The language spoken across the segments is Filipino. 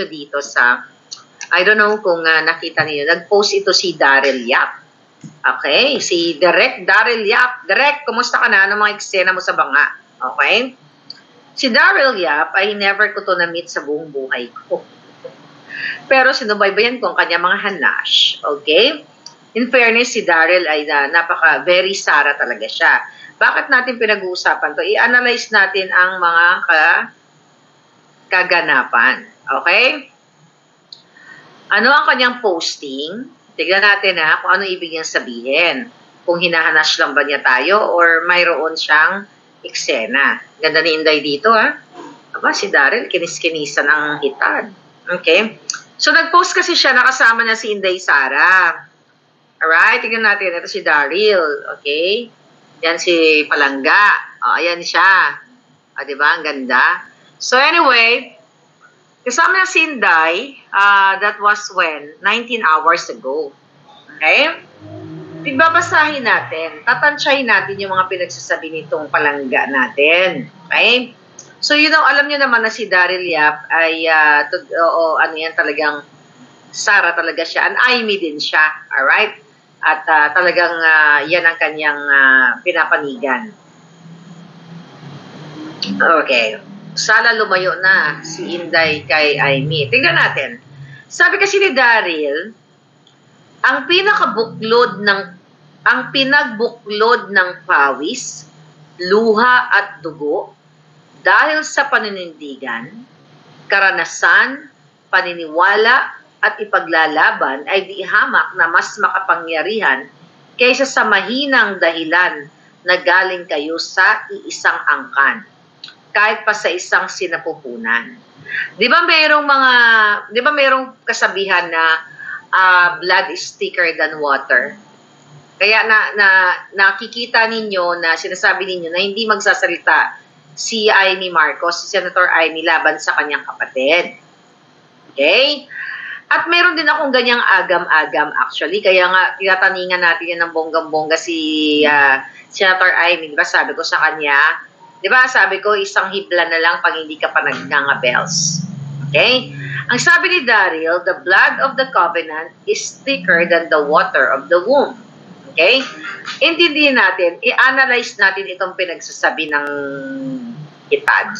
nyo dito sa, I don't know kung nakita niyo, nag-post ito si Daryl Yap. Okay, si Direk Daryl Yap. Direk, kumusta ka na? Ano mga eksena mo sa banga? Okay? Si Daryl Yap ay never ko to na-meet sa buong buhay ko. Pero sinubaybayan ko ang kanya mga hanash. Okay? In fairness, si Daryl ay very Sara talaga siya. Bakit natin pinag-uusapan to? I-analyze natin ang mga kaganapan. Okay? Ano ang kanyang posting? Tignan natin kung ano ibig niyang sabihin. Kung hinahanash lang ba niya tayo or mayroon siyang eksena. Ganda ni Inday dito Aba, si Daryl, kinis-kinisan ng hitad. Okay? So, nag-post kasi siya, nakasama na si Inday Sara. Alright, tignan natin. Ito si Daryl. Okay? Yan si Palangga. Ayan siya. Diba? Ang ganda. So, anyway, kasama na si Inday, that was when? 19 hours ago. Okay? Pagbabasahin natin, tatansyahin natin yung mga pinagsasabi nitong Palangga natin. Okay? So, alam nyo naman na si Daryl Yap ay, talagang Sara talaga siya. An Aimee din siya. Alright? At talagang yan ang kanyang pinapanigan. Okay. Sana lumayo na si Inday kay Aimee. Tingnan natin. Sabi kasi ni Daryl, ang pinagbuklod ng pawis, luha at dugo dahil sa paninindigan, karanasan, paniniwala at ipaglalaban ay di hamak na mas makapangyarihan kaysa sa mahinang dahilan na galing kayo sa iisang angkan, kahit pa sa isang sinapupunan. Di ba mayroong kasabihan na blood is thicker than water? Kaya nakikita ninyo na sinasabi ninyo na hindi magsasalita si Aimee Marcos, si Senator Aimee laban sa kanyang kapatid. Okay? At meron din akong ganyang agam-agam actually. Kaya nga, tinataningan natin yan ng bonggang-bongga si Senator Aimee. Diba sabi ko sa kanya, diba sabi ko, isang hibla na lang pag hindi ka pa nagnangabels. Okay? Ang sabi ni Daryl, the blood of the covenant is thicker than the water of the womb. Okay? Intindihin natin, i-analyze natin itong pinagsasabi ng hitad.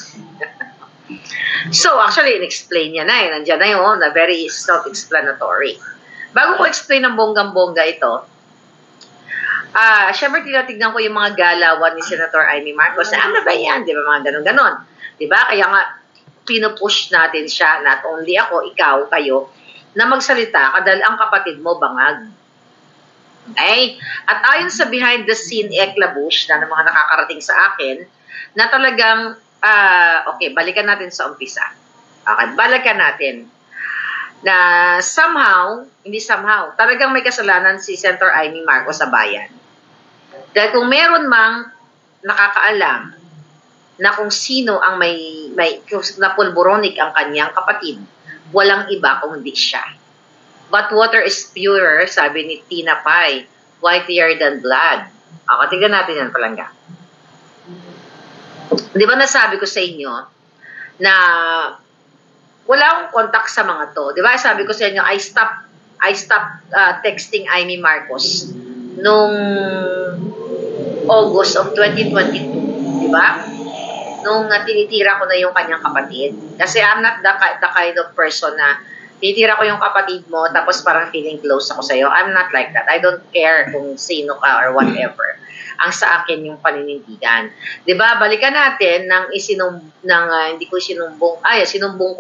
So, actually, in-explain niya na nandiyan na yun, na very self-explanatory. Bago ko explain ng bonggang-bongga ito, syempre tinatignan ko yung mga galawan ni Senator Aimee Marcos na ano ba yan? Di ba mga ganon-ganon? Di ba? Kaya nga, pinupush natin siya, not only ako, ikaw, kayo, na magsalita dahil ang kapatid mo bangag. Okay? At ayon sa behind the scene eklabush na ng mga nakakarating sa akin, na talagang, okay, balikan natin sa umpisa. Okay, balikan natin. Na talagang may kasalanan si Senator Aimee Marcos sa bayan. Dahil kung meron mang nakakaalam na kung sino ang may napulboronic ang kanyang kapatid, walang iba kundi siya. But water is purer, sabi ni Tina Pai, whiter than blood. Tignan natin yan, Palangga. Di ba nasabi ko sa inyo na wala akong contact sa mga to. Di ba sabi ko sa inyo, I stopped texting Aimee Marcos nung August of 2022. Di ba? Nung tinitira ko na yung kanyang kapatid. Kasi I'm not the kind of person na tinitira ko yung kapatid mo tapos parang feeling close ako sa'yo. I'm not like that. I don't care kung sino ka or whatever. Ang sa akin yung paninindigan. 'Di ba? Balikan natin sinumbong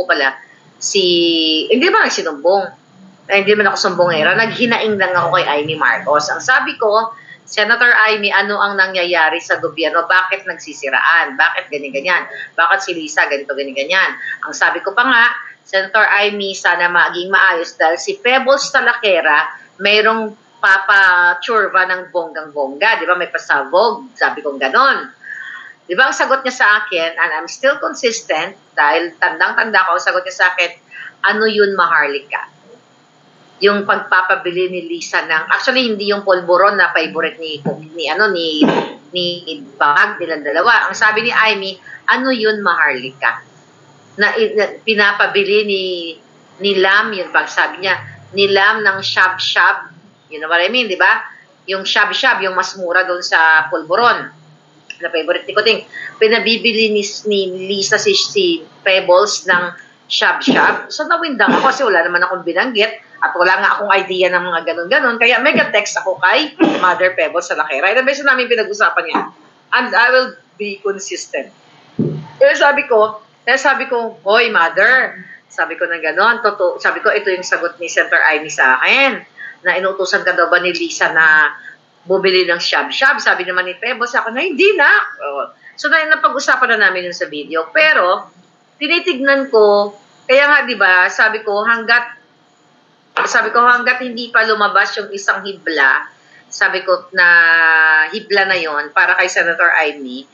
ko pala hindi ba nagsinumbong? Hindi man ako sumbongera, naghinaing lang ako kay Aimee Marcos. Ang sabi ko, Senator Aimee, ano ang nangyayari sa gobyerno? Bakit nagsisiraan? Bakit ganyan-ganyan? Bakit si Lisa ganito ganyan-ganyan? Ang sabi ko pa nga, Senator Aimee, sana maging maayos dahil si Pebbles Talaquera mayroong papa-churva ng bonggang-bongga. Di ba? May pasabog. Sabi kong ganon. Di ba? Ang sagot niya sa akin, and I'm still consistent, dahil tandang-tanda ko, ang sagot niya sa akin, ano yun, Maharlika? Yung pagpapabili ni Lisa ng, actually, hindi yung polvoron na favorite ni Bangag nilang dalawa. Ang sabi ni Aimee, ano yun, Maharlika? Na pinapabili nilam, yun pag sabi niya, nilam ng shab-shab. You know what I mean, di ba? Yung shab-shab, yung mas mura doon sa Pulburon. Na favorite ni Kuting. Pinabibili ni Lisa si Pebbles ng shab-shab. So nawindang ako kasi wala naman akong binanggit at wala nga akong idea ng mga ganun-ganun. Kaya mega text ako kay Mother Pebbles sa Lakera. Ilang beses namin pinag-usapan niya. And I will be consistent. Kaya sabi ko, hoy Mother, sabi ko na gano'n, sabi ko ito yung sagot ni Senator Amy sa akin, na inutusan ka daw ba ni Lisa na bumili ng shab-shab. Sabi naman ni Pebbles ako na hindi na. So napag-usapan na namin yun sa video. Pero tinitignan ko, kaya nga 'di ba, sabi ko hanggat hindi pa lumabas yung isang hibla, sabi ko na hibla na yon para kay Senator Amy,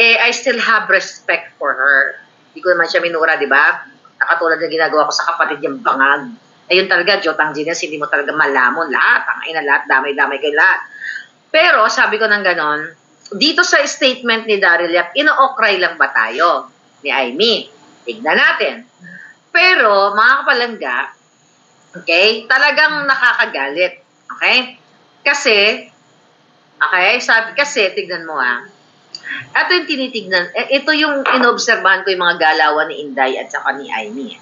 I still have respect for her. Hindi ko naman siya minura, 'di ba? Nakatulad ng ginagawa ko sa kapatid niyang bangag. Ayun talaga, Jotang Genius, hindi mo talaga malamon lahat. Ang ina lahat, damay-damay kay lahat. Pero sabi ko ng ganon, dito sa statement ni Daryl Yap, ino-okray lang ba tayo ni Amy? Tignan natin. Pero, mga kapalangga, okay, talagang nakakagalit. Okay? Kasi, tignan mo ito yung tinitignan, ito yung inobserbahan ko yung mga galawan ni Inday at saka ni Amy.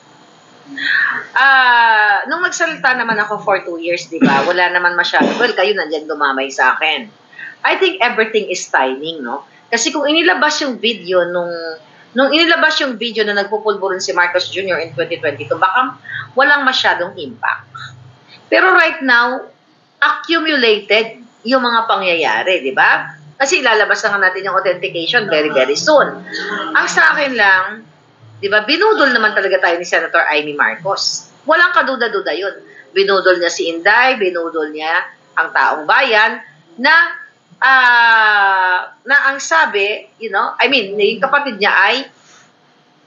Nung nagsalita naman ako for 2 years, di ba? Wala naman masyado. Well, kayo nandyan dumamay sa akin. I think everything is timing, no? Kasi kung inilabas yung video nung inilabas yung video na nagpupulburon si Marcos Jr. in 2022, baka walang masyadong impact. Pero right now, accumulated yung mga pangyayari, di ba? Kasi ilalabas na natin yung authentication very, very soon. Ang sa akin lang, di ba, binudol naman talaga tayo ni Senator Amy Marcos. Walang kaduda-duda yun. Binudol niya si Inday, binudol niya ang taong bayan na ang sabi, yung kapatid niya ay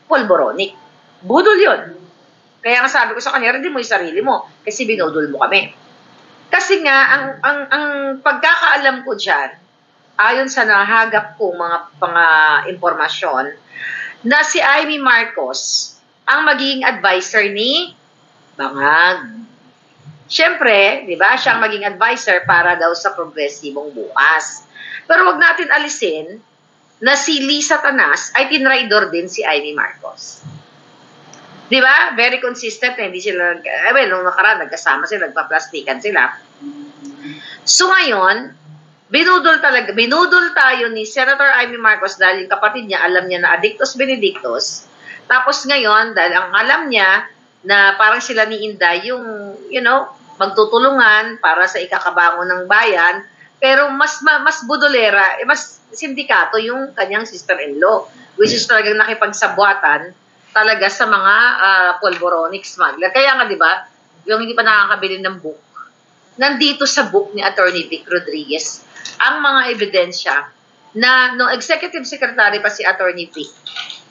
pulboronic. Budol yun. Kaya nga sabi ko sa kanya, hindi mo yung sarili mo kasi binudol mo kami. Kasi nga, ang pagkakaalam ko dyan, ayon sa nahagap kong mga impormasyon, na si Amy Marcos ang magiging advisor ni Bangag. Siyempre, di ba, siya ang maging advisor para daw sa progresibong bukas. Pero wag natin alisin na si Lisa Tanas ay tinraidor din si Amy Marcos. Di ba? Very consistent na hindi sila, nung nakaraan, nagkasama sila, nagpa-plastikan sila. So ngayon, binudol tayo ni Senator Amy Marcos dahil yung kapatid niya, alam niya na addictus benedictus. Tapos ngayon, dahil ang alam niya na parang sila ni Inday yung, magtutulungan para sa ikakabangon ng bayan, pero mas budolera, mas sindikato yung kanyang sister-in-law, which is talagang nakipagsabwatan talaga sa mga pulboronic smuggler. Kaya nga, di ba, yung hindi pa nakakabili ng book, nandito sa book ni Attorney Vic Rodriguez ang mga ebidensya na no executive secretary pa si Attorney Vic,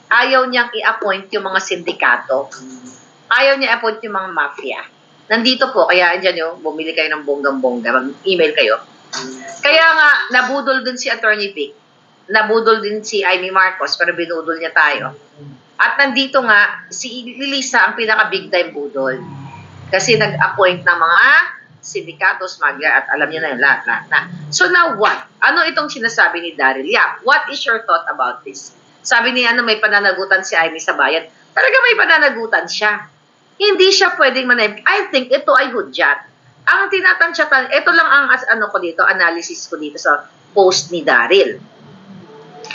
ayaw niyang i-appoint yung mga sindikato. Ayaw niya i-appoint yung mga mafia. Nandito po, kaya dyan yung bumili kayo ng bonggang-bongga, mag-email kayo. Kaya nga, nabudol din si Attorney Vic, nabudol din si Amy Marcos, pero binudol niya tayo. At nandito nga, si Lisa ang pinaka-big time budol. Kasi nag-appoint ng mga sindikato, smuggler, at alam niyo na yun, lahat. So now what? Ano itong sinasabi ni Daryl Yap? What is your thought about this? Sabi niya, may pananagutan si Amy sa bayan. Talaga may pananagutan siya. Hindi siya pwedeng manayip. I think ito ay hudyat. Ang tinatantsyatan, ito lang ang analysis ko dito sa post ni Daryl.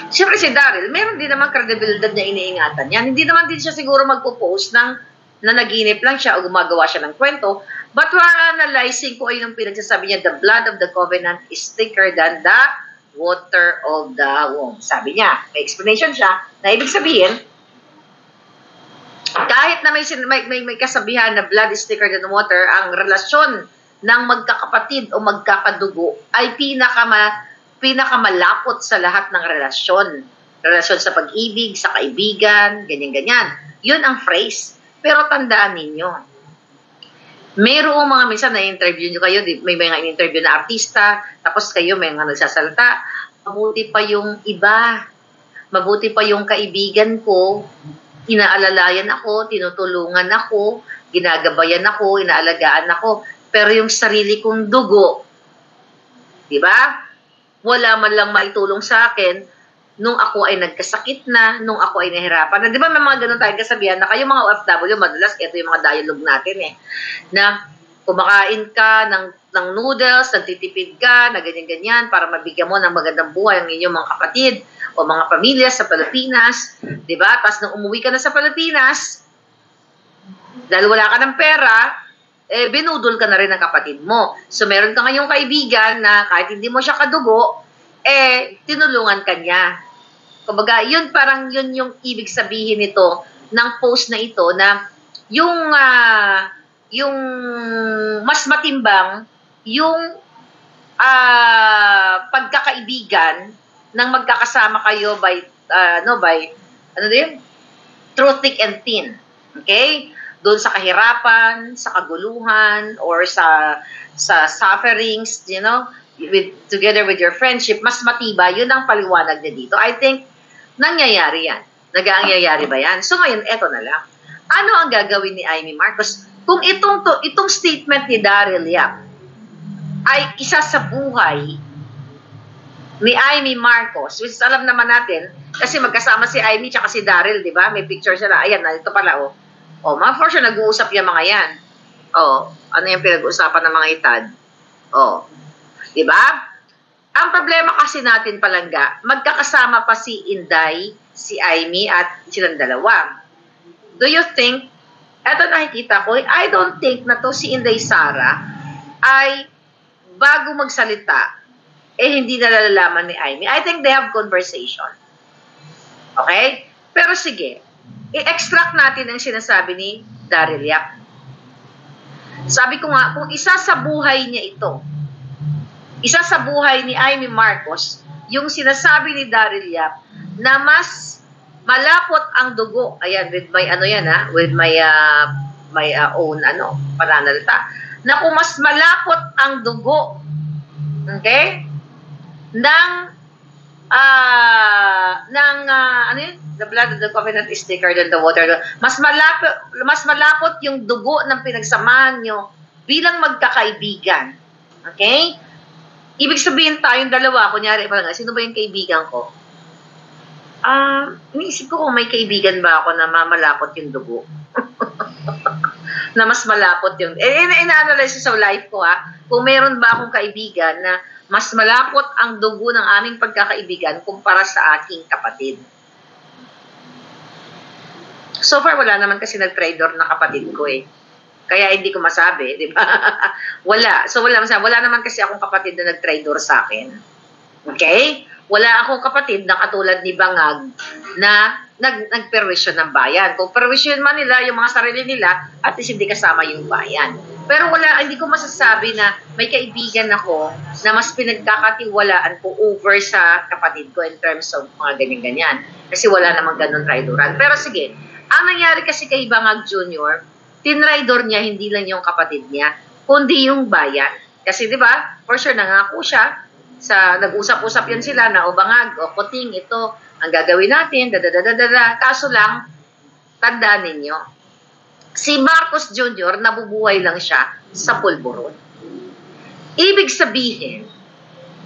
Siyempre si Daryl, meron din naman credibility na iniingatan yan. Hindi naman din siya siguro magpo-post na naginip lang siya o gumagawa siya ng kwento. But we're analyzing kung ayun ang pinagsasabi niya, the blood of the covenant is thicker than the water of the womb. Sabi niya, may explanation siya, na ibig sabihin, kahit na may kasabihan na blood is thicker than water, ang relasyon ng magkakapatid o magkakadugo ay pinakamalapot sa lahat ng relasyon. Relasyon sa pag-ibig, sa kaibigan, ganyan-ganyan. Yun ang phrase. Pero tandaan ninyo, mayroong mga minsan na-interview nyo kayo, may mga in-interview na artista, tapos kayo may mga nagsasalita, mabuti pa yung iba, mabuti pa yung kaibigan ko, inaalalayan ako, tinutulungan ako, ginagabayan ako, inaalagaan ako. Pero yung sarili kong dugo, di ba? Wala man lang maitulong sa akin nung ako ay nagkasakit na, nung ako ay nahirapan. Na, di ba may mga ganun tayong kasabihan na kayo mga OFW, madalas ito yung mga dialogue natin na kumakain ka ng noodles, nagtitipid ka, na ganyan-ganyan para mabigyan mo ng magandang buhay ang inyong mga kapatid o mga pamilya sa Pilipinas, di ba? Tapos nung umuwi ka na sa Pilipinas, dahil wala ka ng pera, binudol ka na rin ng kapatid mo. So meron ka ngayong kaibigan na kahit hindi mo siya kadugo, tinulungan ka niya. Kumbaga, yun parang yun yung ibig sabihin nito ng post na ito na yung mas matimbang yung pagkakaibigan ng magkakasama kayo by through thick and thin. Okay? Doon sa kahirapan, sa kaguluhan, or sa sufferings, together with your friendship, mas matibay. Yun ang paliwanag niya dito. I think, nangyayari yan. Nag-aangyayari ba yan? So ngayon, eto na lang. Ano ang gagawin ni Amy Marcos? Kung itong statement ni Daryl Yap ay isa sa buhay ni Amy Marcos, which alam naman natin, kasi magkasama si Amy tsaka si Daryl, di ba? May picture sila. Ayan, ito pala, for sure, nag-uusap yung mga yan. Ano yung pinag-uusapan ng mga itad? Di ba? Ang problema kasi natin palangga, magkakasama pa si Inday, si Amy, at silang dalawa. Do you think, eto nakikita ko, I don't think na to si Inday Sara ay bago magsalita, hindi nalalaman ni Amy. I think they have conversation. Okay? Pero sige, i-extract natin ang sinasabi ni Daryl Yap. Sabi ko nga, kung isa sa buhay niya ito, isa sa buhay ni Amy Marcos, yung sinasabi ni Daryl Yap, na mas malapot ang dugo, ayan, with my with my own pananalita, na kung mas malapot ang dugo, okay, the blood of the covenant is thicker than the water. Mas malapot yung dugo ng pinagsamahan nyo bilang magkakaibigan. Okay? Ibig sabihin tayong dalawa, kunyari, sino ba yung kaibigan ko? Iniisip ko kung may kaibigan ba ako na malapot yung dugo. Na mas malapot yung... Ina-analyze sa life ko, kung meron ba akong kaibigan na mas malapot ang dugo ng aming pagkakaibigan kumpara sa aking kapatid. So far, wala naman kasi nag-traitor na kapatid ko Kaya hindi ko masabi, di ba? Wala. So wala naman kasi akong kapatid na nag-traitor sa akin. Okay? Wala akong kapatid na katulad ni Bangag na nagperwisyon ng bayan. Kung perwisyon man nila, yung mga sarili nila, at least hindi kasama yung bayan. Pero hindi ko masasabi na may kaibigan ako na mas pinagkakatiwalaan ko over sa kapatid ko in terms of mga ganyan-ganyan. Kasi wala namang ganun traidoran. Pero sige, ang nangyari kasi kay Bangag Jr., tinraidor niya hindi lang yung kapatid niya, kundi yung bayan. Kasi di ba, for sure nangako siya, nag-usap-usap yan sila na Bangag, Kuting, ito, ang gagawin natin, Kaso lang, tandaan ninyo, si Marcos Jr. nabubuhay lang siya sa pulburon. Ibig sabihin,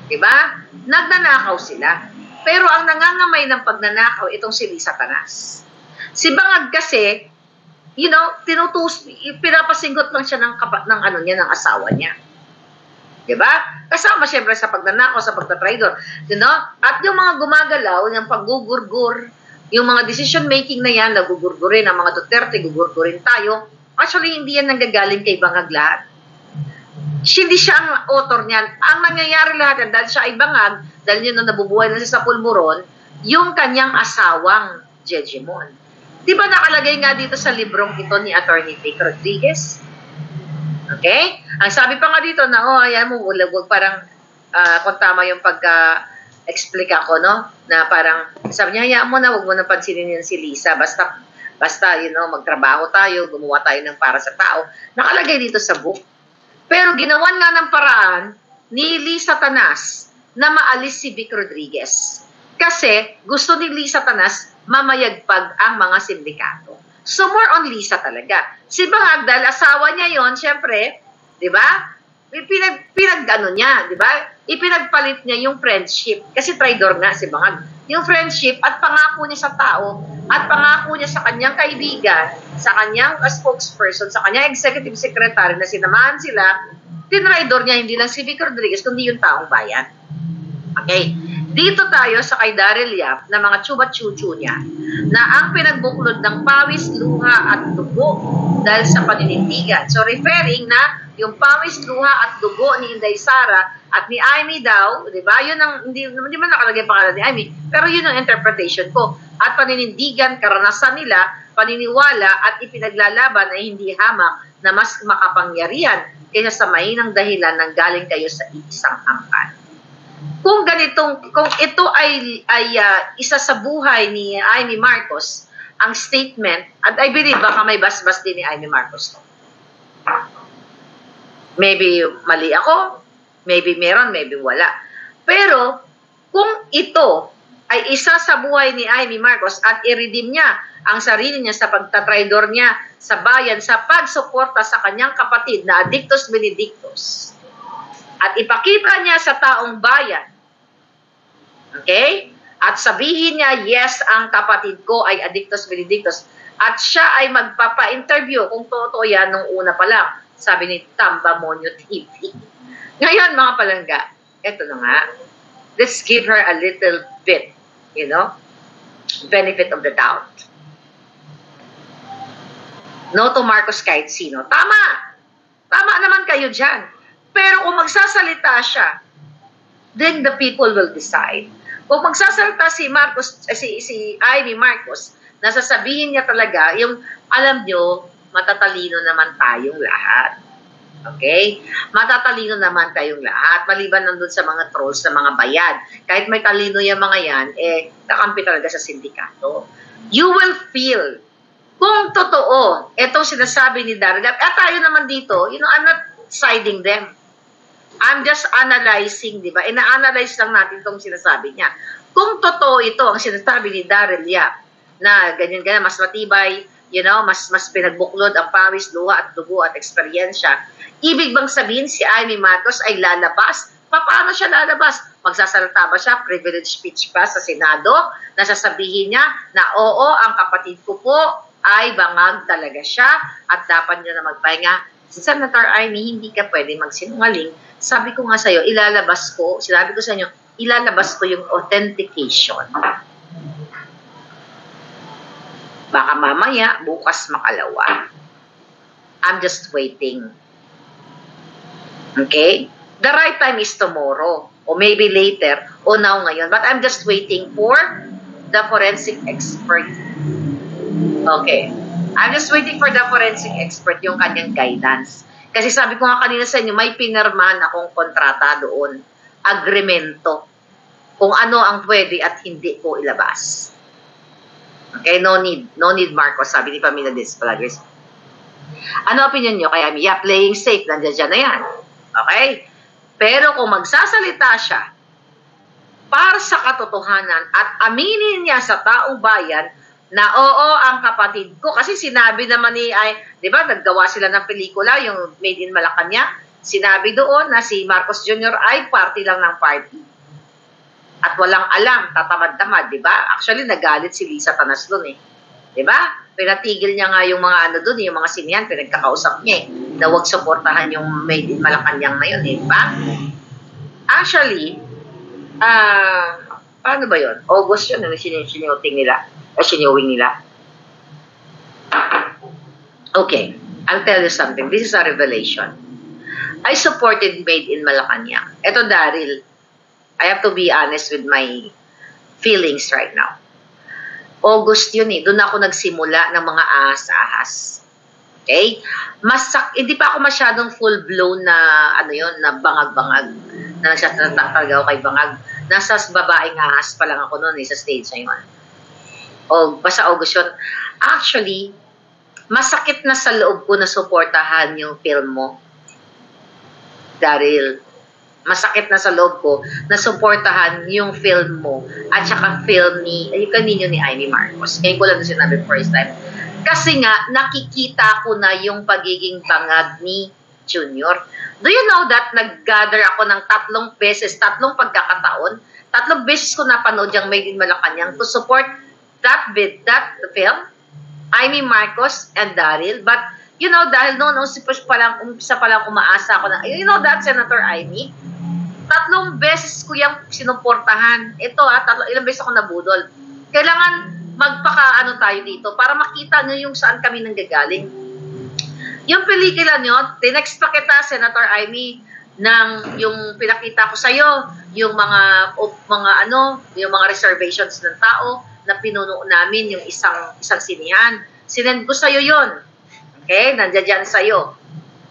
di ba, nagnanakaw sila. Pero ang nangangamay ng pagnanakaw, itong si Satanas. Si Bangag kasi, pinapasinggot lang siya ng asawa niya. Diba? Kasama siyempre sa pagnanakaw, sa pagtatraidor. At yung mga gumagalaw, yung paggugurgur, yung mga decision making na yan, nagugurgurin ang mga Duterte, gugurgurin tayo. Actually, hindi yan nanggagaling kay Bangag lahat. Hindi siya ang author niyan. Ang nangyayari lahat yan, dahil siya ay Bangag, dahil yun na nabubuhay na siya sa pulburon, yung kanyang asawang Jejimon. Di ba nakalagay nga dito sa librong ito ni Attorney Vic Rodriguez? Okay? Ang sabi pa nga dito na, ayan mo, wag parang, kung tama yung pagka-explica ko, no? Na parang, sabi niya, hayaan mo na, wag mo na pansinin yan si Lisa. Basta, magtrabaho tayo, gumawa tayo ng para sa tao. Nakalagay dito sa book. Pero ginawan nga ng paraan ni Lisa Tanas na maalis si Vic Rodriguez. Kasi gusto ni Lisa Tanas mamayagpag ang mga sindikato. So more on Lisa talaga. Si Bangag, dahil asawa niya yon, syempre, di ba? Pinag-ano niya, di ba? Ipinagpalit niya yung friendship. Kasi traidor nga si Bangag. Yung friendship at pangako niya sa tao at pangako niya sa kanyang kaibigan, sa kanyang spokesperson, sa kanyang executive secretary na sinamahan sila, tinraidor niya hindi lang si Vic Rodriguez, kundi yung taong bayan. Okay? Dito tayo sa kay Daryl Yap na mga chuba-chuchu niya na ang pinagbuklod ng pawis, luha at dugo dahil sa paninindigan. So referring na yung pawis, luha at dugo ni Inday Sara at ni Amy daw, di ba? Yun ang, hindi man nakalagay pangalan ni Amy, pero yun ang interpretation ko. At paninindigan, karanasan nila, paniniwala at ipinaglalaban ay hindi hamak na mas makapangyarihan kaysa sa mainang dahilan ng galing kayo sa isang angkan. Kung ito ay isa sa buhay ni Amy Marcos, ang statement, at I believe baka may basbas din ni Amy Marcos to. Maybe mali ako, maybe meron, maybe wala. Pero kung ito ay isa sa buhay ni Amy Marcos at i-redeem niya ang sarili niya sa pagtatraidor niya sa bayan sa pagsuporta sa kanyang kapatid na Adictus Benedictus, at ipakita niya sa taong bayan, okay? At sabihin niya, yes, ang kapatid ko ay Adictus Benedictus. At siya ay magpapa-interview kung totoo yan nung una pa lang. Sabi ni Tamba Monyo TV. Ngayon, mga palangga, eto na nga. Let's give her a little bit, benefit of the doubt. No to Marcos kahit sino. Tama! Tama naman kayo dyan. Pero kung magsasalita siya, then the people will decide. Kung magsasalita si Marcos, si Amy Marcos, nasasabihin niya talaga, yung alam nyo, matatalino naman tayong lahat. Okay? Matatalino naman tayong lahat. Maliban nandun sa mga trolls, sa mga bayad. Kahit may talino yung mga yan, kakampi talaga sa sindikato. You will feel, kung totoo, itong sinasabi ni Daryl, at tayo naman dito, I'm not siding them. I'm just analyzing, di ba? Ina-analyze lang natin itong sinasabi niya. Kung totoo ito, ang sinasabi ni Daryl Yap, na ganyan-ganyan, mas matibay, mas pinagbuklod ang pawis, luha at dugo at eksperyensya, ibig bang sabihin si Amy Marcos ay lalabas? Paano siya lalabas? Magsasalita ba siya? Privilege speech pa sa Senado? Nasasabihin niya na oo, ang kapatid ko po ay bangag talaga siya at dapat niya na magpahinga. Senator Amy, hindi ka pwede magsinungaling. Sabi ko nga sa'yo, sinabi ko sa inyo, ilalabas ko yung authentication. Baka mamaya, bukas makalawa. I'm just waiting. Okay? The right time is tomorrow, or maybe later, or now ngayon. But I'm just waiting for the forensic expert. Okay. I'm just waiting for the forensic expert, yung kanyang guidance. Kasi sabi ko nga kanina sa inyo, may pinirmahan akong kontrata doon, agreemento, kung ano ang pwede at hindi ko ilabas. Okay, no need Marcos, sabi ni Pamela Desplagues. Ano opinion nyo? Kaya playing safe, nandiyan na yan. Okay? Pero kung magsasalita siya para sa katotohanan at aminin niya sa taong bayan na oo, ang kapatid ko, kasi sinabi naman di ba, naggawa sila ng pelikula, yung Made in Malacanang, sinabi doon na si Marcos Jr. ay party lang ng party. At walang alam, tatamad-tamad, di ba? Actually, nagalit si Lisa Tanas doon Di ba? Pinatigil niya nga yung mga doon, yung mga sinihan, pinagkakausap niya na huwag suportahan yung Made in Malacanang na yun, di ba? Actually, paano ba yun? August yun, sinuting nila. Sinewing nila. Okay, I'll tell you something. This is a revelation. I supported Made in Malacanang. Ito, Daryl, I have to be honest with my feelings right now. August yun Doon ako nagsimula ng mga ahas-ahas. Okay? Hindi pa ako masyadong full-blown na, na bangag-bangag. Na nagsasalita kay bangag. Nasa babaeng ahas pa lang ako noon sa stage na yun. Basta August yun. Actually, masakit na sa loob ko na suportahan yung film mo, Daryl. masakit na sa loob ko na suportahan yung film mo at saka film ni, kanino ni Amy Marcos. Ngayon ko lang na sinabi first time. Kasi nga, nakikita ko na yung pagiging bangag ni Junior. Do you know that nag-gather ako ng 3 beses, 3 pagkakataon, 3 beses ko napanood yung Made in Malacanang to support that film, Amy Marcos and Daryl. But, you know, dahil noon, umpisa pa lang umaasa ako na, you know that, Senator Amy, 3 beses ko yung sinuportahan. Ito ilang beses ako nabudol. Kailangan magpaka-ano tayo dito para makita nyo yung saan kami nanggagaling. Yung pelikula nyo, tinext pa kita, Senator Amy, ng yung pinakita ko sa'yo, yung mga reservations ng tao na pinuno namin yung isang sinihan. Sinend ko sa'yo yon. Okay? Nandiyan dyan sa'yo.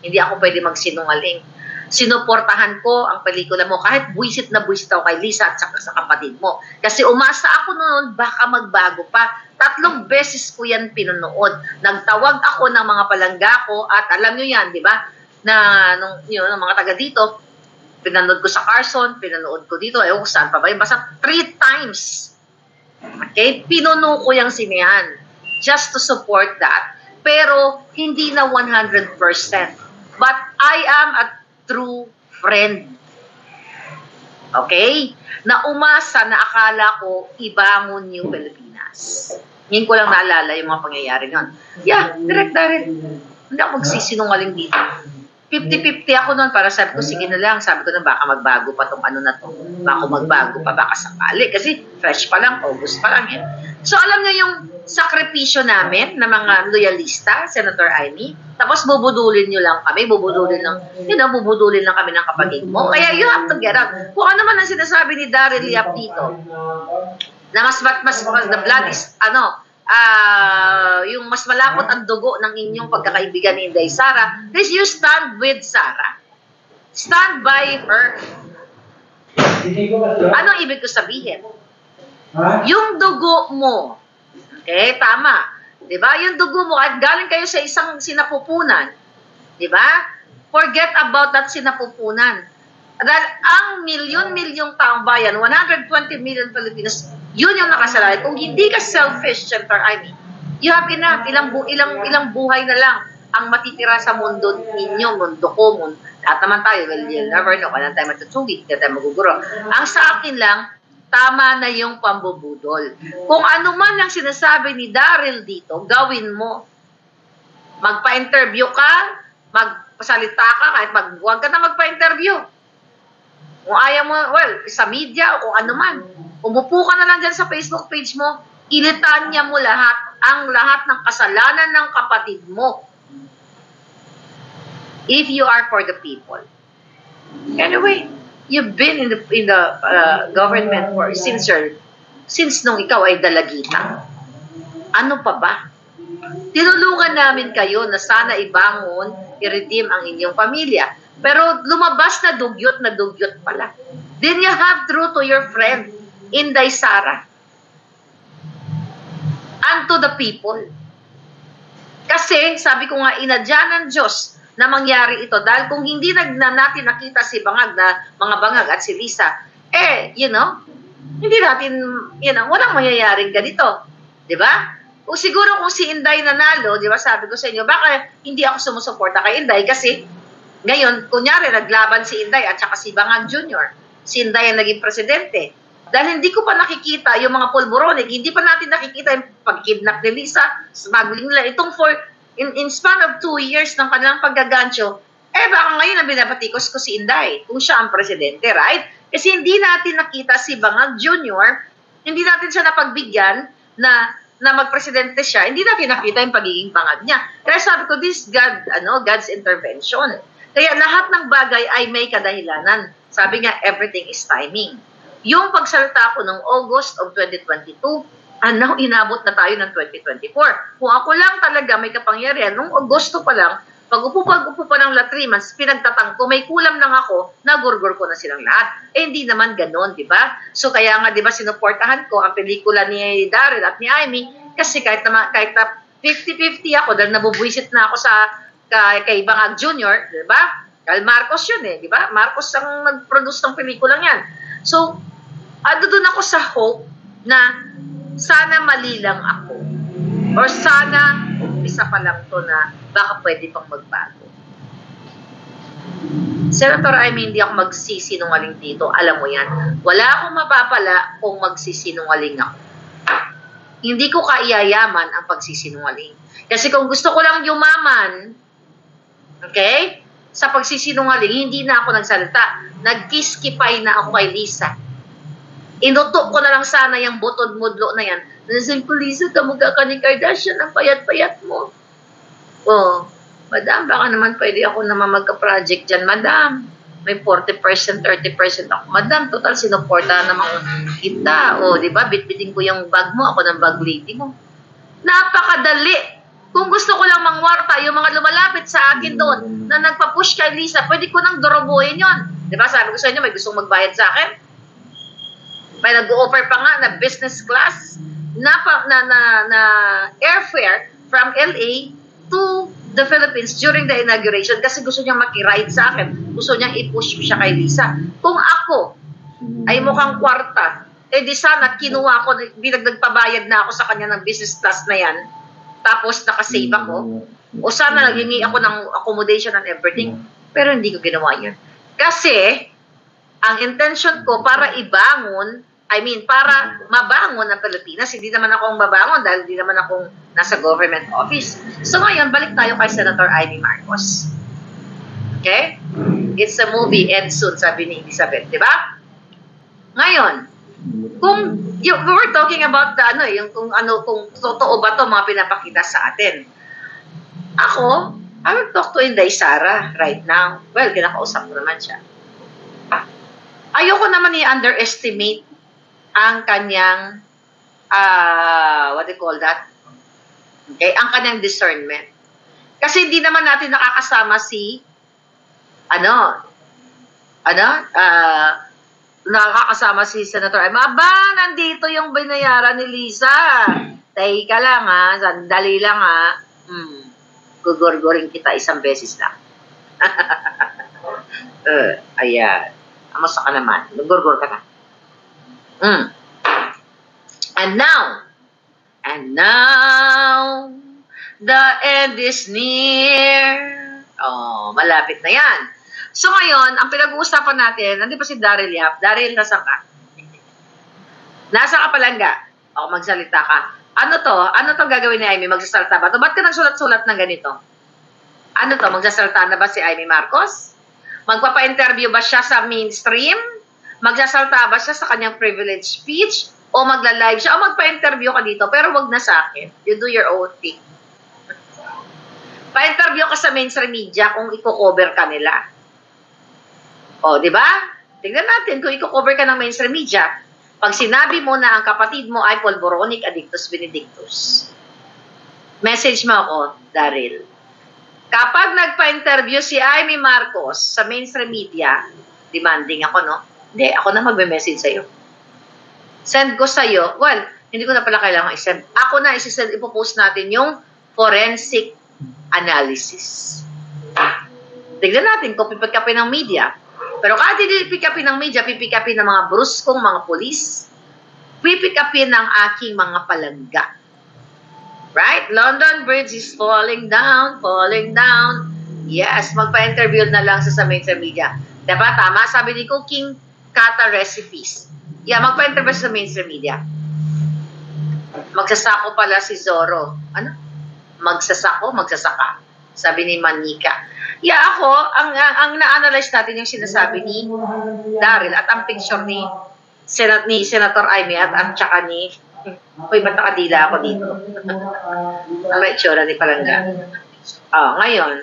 Hindi ako pwede magsinungaling. Sinuportahan ko ang pelikula mo kahit buwisit na buwisit ako kay Lisa at saka sa kapatid mo. Kasi umasa ako noon, baka magbago pa. 3 beses ko yan pinunood. Nagtawag ako ng mga palangga ko at alam nyo yan, di ba? Na ng mga taga dito, pinanood ko sa Carson, pinanood ko dito, ewan ko saan pa ba yun. Basta 3 times. Okay? Pinuno ko yung sinihan just to support that. Pero hindi na 100%. But I am a true friend. Okay? Na umasa na akala ko ibangon yung Pilipinas. Ngayon ko lang naalala yung mga pangyayari nun. Yeah, direct Daryl. Hindi ako magsisinungaling dito. 50-50 ako nun para sabi ko, sige na lang. Sabi ko na baka magbago pa tong ano na to. Baka magbago pa, baka sakali. Kasi fresh pa lang, August pa lang yan. So alam niyo yung sakripisyo namin na mga loyalista, Senator Amy. Tapos bubudulin nyo lang kami, bubudulin lang kami ng kapatid mo. Kaya you have to get out. Kung ano man ang sinasabi ni Daryl Yap dito, na mas the blood is, yung mas malapot ang dugo ng inyong pagkakaibigan ni Inday Sara, please you stand with Sara. Stand by her. Anong ibig ko sabihin? Yung dugo mo, okay, tama. Diba? Yung dugo mo, at galing kayo sa isang sinapupunan. Diba? Forget about that sinapupunan. Dahil ang milyon-milyong taong bayan, 120 million Filipinos, yun yung nakasalalay. Kung hindi ka selfish, Senator Amy, you have enough. Ilang buhay na lang ang matitira sa mundo ninyo, mundo ko, mundo. At naman tayo, well, you'll never know. Kailan tayo matutugi, kaya tayo maguguro. Ang sa akin lang, tama na yung pambubudol. Kung ano man ang sinasabi ni Daryl dito, gawin mo. Magpa-interview ka, magpasalita ka, kahit huwag ka na magpa-interview. Kung ayaw mo, well, sa media o kung ano man, umupo ka na lang dyan sa Facebook page mo, ilitan niya mo ang lahat ng kasalanan ng kapatid mo. If you are for the people. Anyway, you've been in the government since nung ikaw ay dalagita. Ano pa ba? Tinulungan namin kayo na sana ibangon, i-redeem ang inyong pamilya. Pero lumabas na dugyot pala. Then you have true to your friend, Inday Sara. And to the people. Kasi, sabi ko nga, inadya ng Diyos na mangyari ito. Dahil kung hindi natin nakita si Bangag na mga Bangag at si Lisa, hindi natin, walang mangyayaring ganito. Diba? O siguro kung si Inday nanalo, diba, sabi ko sa inyo, baka hindi ako sumusuporta kay Inday kasi ngayon, kunyari, naglaban si Inday at saka si Bangag Jr. Si Inday ang naging presidente. Dahil hindi ko pa nakikita yung mga pulburonik, hindi pa natin nakikita yung pag-kidnap ni Lisa, smuggling nila. Itong in span of 2 years ng kanilang paggagancho, baka ngayon ang binabatikos ko si Inday, kung siya ang presidente, right? Kasi hindi natin nakita si Bangag Jr., hindi natin siya napagbigyan na magpresidente siya, hindi natin nakita yung pagiging bangag niya. Kaya sabi ko, this God's intervention. Kaya lahat ng bagay ay may kadahilanan. Sabi nga, everything is timing. Yung pagsalita ko ng August of 2022, now inabot na tayo ng 2024. Kung ako lang talaga may kapangyarihan, nung Agosto pa lang, pag-upo pa ng 3 months, pinagtatang ko, may kulam lang ako, nagurgur ko na silang lahat. Hindi naman ganon, di ba? So kaya nga, di ba, sinuportahan ko ang pelikula ni Daryl at ni Amy, kasi kahit na 50-50 ako, dahil nabubwisit na ako kay Bangag Jr., di ba? Dahil Marcos yun eh, di ba? Marcos ang nag-produce ng pelikulang yan. So, doon ako sa hope na sana mali lang ako. Or sana, umpisa pa lang to na baka pwede pang magbago. Senator, hindi ako magsisinungaling dito. Alam mo yan. Wala akong mapapala kung magsisinungaling ako. Hindi ko kaiyayaman ang pagsisinungaling. Kasi kung gusto ko lang yumaman, okay, sa pagsisinungaling, hindi na ako nagsalita. Nagkiskipay na ako kay Lisa. Inutok ko na lang sana yung butod mudlo na yan. Nasabi ko, Lisa, kamukha ka ni Kardashian, ang payat-payat mo. Oh, madam, baka naman pwede ako naman magka-project dyan, madam. May 40%, 30% ako. Madam, total, sinuporta naman kita. O, di ba, bitbitin ko yung bag mo, ako ng bag lady mo. Napakadali. Kung gusto ko lang mangwarta, yung mga lumalapit sa akin doon, na nagpa-push kay Lisa, pwede ko nang dorobohin yon. Di ba, sabi ko sa inyo, may gustong magbayad sa akin. May nag-offer pa nga na business class na airfare from LA to the Philippines during the inauguration kasi gusto niyang makiride sa akin. Gusto niyang i-push siya kay Lisa. Kung ako ay mukhang kwarta, di sana kinuha ko, nagpabayad na ako sa kanya ng business class na yan, tapos nakasave ako, o sana naghingi ako ng accommodation and everything, pero hindi ko ginawa yan. Kasi, ang intention ko para ibangon, para mabangon ang Pilipinas, hindi naman akong mabangon dahil hindi naman akong nasa government office. So ngayon, balik tayo kay Senator Amy Marcos. Okay? It's a movie, end soon, sabi ni Elizabeth, di ba? Ngayon, kung we were talking about the kung totoo ba to mga pinapakita sa atin. Ako, I will talk to Inday Sara right now. Well, kinakausap ko naman siya. Ayoko naman i-underestimate ang kanyang what do you call that? Okay, ang kanyang discernment. Kasi hindi naman natin nakakasama si nakakasama si Senator Amy. Nandito yung binayaran ni Lisa. Teka lang sandali lang gugurgurin kita isang beses lang. Ayan. Amusta ka naman? Gugurgur ka na. And now, the end is near. Oh, malapit na yan. So ngayon, ang pinag-uusapan natin, nandito pa si Daryl Yap. Daryl, nasa ka? Nasa ka palangga? O, magsalita ka. Ano to gagawin ni Amy? Magsasalta ba? Ba't ka nagsulat-sulat ng ganito? Ano to? Magsasalta na ba si Amy Marcos? Magpapa-interview ba siya sa mainstream? Magsasalta ba siya sa kanyang privilege speech? O magla-live siya? O magpa-interview ka dito? Pero wag na sa akin. You do your own thing. Pa-interview ka sa mainstream media kung i-cover ka nila. O, di ba? Tingnan natin kung i-cover ka ng mainstream media. Pag sinabi mo na ang kapatid mo ay Polboronic Addictus Benedictus. Message mo ako, Daryl. Kapag nagpa-interview si Amy Marcos sa mainstream media, demanding ako, no? Hindi, ako na magme-message sa'yo. Send ko sa'yo. Well, hindi ko na pala kailangan i-send. Ako na isi-send, ipopost natin yung forensic analysis. Tignan natin kung pipikapin ng media. Pero kahit hindi pipikapin ng media, pipikapin ng mga bruskong mga polis, pipikapin ng aking mga palangga. Right? London Bridge is falling down, falling down. Yes, magpa-interview na lang sa mainstream media. Diba? Tama, sabi ni Cooking Kata Recipes. Yeah, magpa-interview sa mainstream media. Magsasako pala si Zorro. Ano? Magsasaka. Sabi ni Manika. Yeah, ako, ang na-analyze natin yung sinasabi ni Daryl at ang picture ni Senator Amy at saka ni ba't nakadila ako dito? Ang may itsura ni Palangga. Ngayon,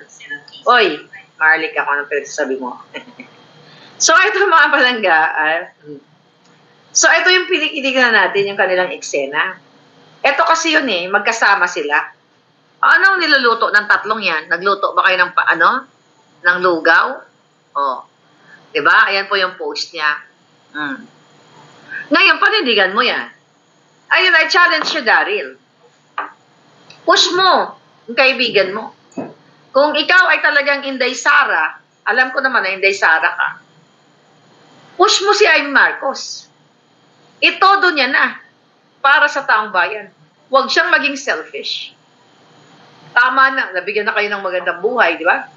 Marlik ako ng pinagsasabi mo. So, ito mga Palangga, so, ito yung pinikilignan natin, yung kanilang eksena. Ito kasi yun magkasama sila. Anong niluluto ng tatlong yan? Nagluto ba kayo ng ng lugaw? Diba? Ayan po yung post niya. Ngayon, panindigan mo yan. Ayun, I challenge you, Daryl. Push mo yung kaibigan mo. Kung ikaw ay talagang Inday Sara alam ko naman na Inday Sara ka. Push mo si Amy Marcos. Itodo niya na para sa taong bayan. Huwag siyang maging selfish. Tama na, nabigyan na kayo ng magandang buhay, di ba?